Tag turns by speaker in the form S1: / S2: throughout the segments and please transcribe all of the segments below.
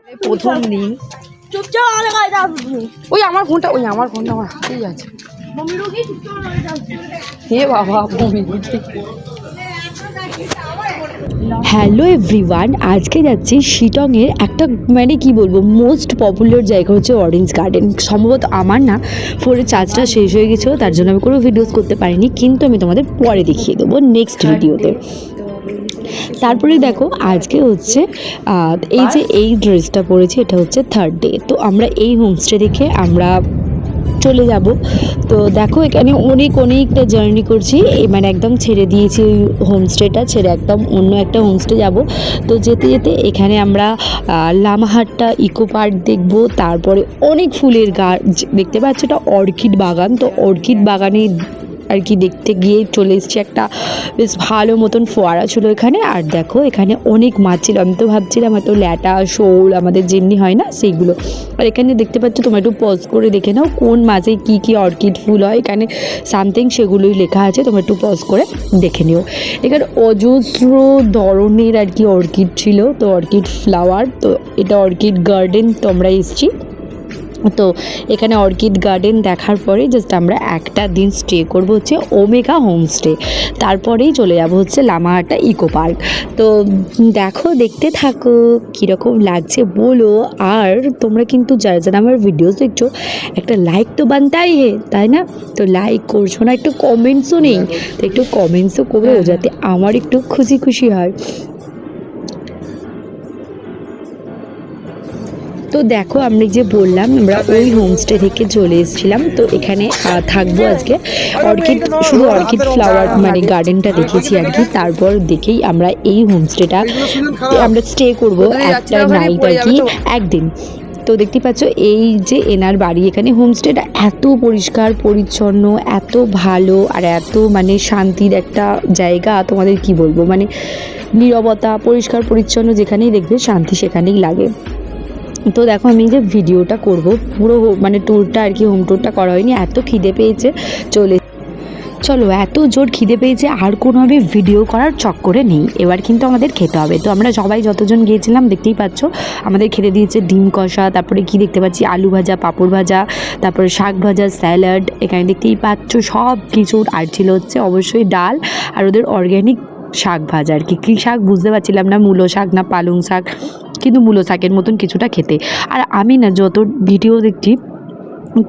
S1: প্রথম দিন
S2: চুপচাপ আলে গায়ে দাও তুমি।
S1: ওই আমার ফোনটা আমার হাতেই আছে।
S2: মম্মি রোগী চুপচাপ আলে দাও।
S1: হে বাবা বমি রুগী।
S3: হ্যালো এভরিওয়ান, আজকে যাচ্ছি শিটংয়ের একটা মানে কি বলবো মোস্ট পপুলার জায়গা হচ্ছে অরেঞ্জ গার্ডেন। সম্ভবত আমার না ফোনের চার্জটা শেষ হয়ে গেছিলো, তার জন্য আমি কোনো ভিডিওস করতে পারিনি, কিন্তু আমি তোমাদের পরে দেখিয়ে দেবো নেক্সট ভিডিওতে। তারপরে দেখো আজকে হচ্ছে এই যে এই ড্রেসটা পরেছি, এটা হচ্ছে থার্ড ডে। তো আমরা এই হোমস্টে দেখে আমরা চলে যাব। তো দেখো এখানে অনেকটা জার্নি করছি, মানে একদম ছেড়ে দিয়েছি ওই হোমস্টেটা, ছেড়ে একদম অন্য একটা হোমস্টে যাব। তো যেতে যেতে এখানে আমরা লামাহাট্টা ইকো পার্ক দেখবো, তারপরে অনেক ফুলের গাছ দেখতে পাচ্ছি, এটা অর্কিড বাগান। তো অর্কিড বাগানে আর কি দেখতে গিয়ে চলে এসেছি, একটা বেশ ভালো মতন ফোয়ারা ছিল এখানে। আর দেখো এখানে অনেক মাছ ছিল, আমি তো ভাবছিলাম হয়তো ল্যাটা শোল আমাদের যেমনি হয় না সেইগুলো। আর এখানে দেখতে পাচ্ছ, তোমরা একটু পজ করে দেখে নাও কোন মাঝে কী অর্কিড ফুল হয়, এখানে সামথিং সেগুলোই লেখা আছে, তোমরা একটু পজ করে দেখে নিও। এখানে অজস্র ধরনের আর কি অর্কিড ছিল, তো অর্কিড ফ্লাওয়ার। তো এটা অর্কিড গার্ডেন, তো আমরা এসেছি। তো এখানে অর্কিড গার্ডেন দেখার পরে জাস্ট আমরা একটা দিন স্টে করব হচ্ছে ওমেগা হোমস্টে, তারপরেই চলে যাব হচ্ছে লামাহাট্টা ইকো পার্ক। তো দেখো, দেখতে থাকো কীরকম লাগছে বলো। আর তোমরা কিন্তু যারা যারা আমার ভিডিওস দেখছো, একটা লাইক তো বানতাই হে, তাই না? তো লাইক করছো না, একটু কমেন্টসও নেই, তো একটু কমেন্টসও করো যাতে আমার একটু খুশি হয়। তো দেখো আমি যে বললাম আমরা ওই হোমস্টে থেকে চলে এসেছিলাম, তো এখানে থাকবো আজকে। শুধু অর্কিড ফ্লাওয়ার মানে গার্ডেনটা দেখেছি আর কি, তারপর দেখেই আমরা এই হোমস্টেটা আমরা স্টে করব একটা নাইট আর কি, একদিন। তো দেখতে পাচ্ছ এই যে এনার বাড়ি, এখানে হোমস্টেটা এত পরিষ্কার পরিচ্ছন্ন, এত ভালো, আর এত মানে শান্তির একটা জায়গা, তোমাদের কি বলবো, মানে নীরবতা, পরিষ্কার পরিচ্ছন্ন, যেখানেই দেখবে শান্তি সেখানেই লাগে। তো দেখো আমি যে ভিডিওটা করব পুরো মানে ট্যুরটা আর কি, হোম ট্যুরটা করা হয়নি, এত খিদে পেয়েছে চলো এত জোর খিদে পেয়েছে, আর কোনো আমি ভিডিও করার চক্করে নেই, এবার কিন্তু আমাদের খেতে হবে। তো আমরা সবাই যতজন গিয়েছিলাম দেখতেই পাচ্ছ, আমাদের খেতে দিয়েছে ডিম কষা, তারপরে কি দেখতে পাচ্ছি আলু ভাজা, পাঁপড় ভাজা, তারপরে শাক ভাজা, স্যালাড, এখানে দেখতেই পাচ্ছ সব কিছু। আর ছিল হচ্ছে অবশ্যই ডাল, আর ওদের অর্গ্যানিক শাক ভাজা আর কি, কী শাক বুঝতে পারছিলাম না, মূলো শাক না পালং শাক, কিন্তু মূলো শাকের মতন কিছুটা খেতে। আর আমি না যত ভিডিও দেখছি,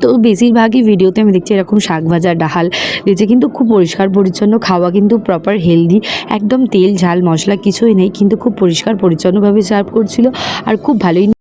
S3: তো বেশিরভাগই ভিডিওতে আমি দেখছি এরকম শাক ভাজা ডাল দিয়েছে, কিন্তু খুব পরিষ্কার পরিচ্ছন্ন খাওয়া, কিন্তু প্রপার হেলদি, একদম তেল ঝাল মশলা কিছুই নেই, কিন্তু খুব পরিষ্কার পরিচ্ছন্নভাবে সার্ভ করছিল, আর খুব ভালোই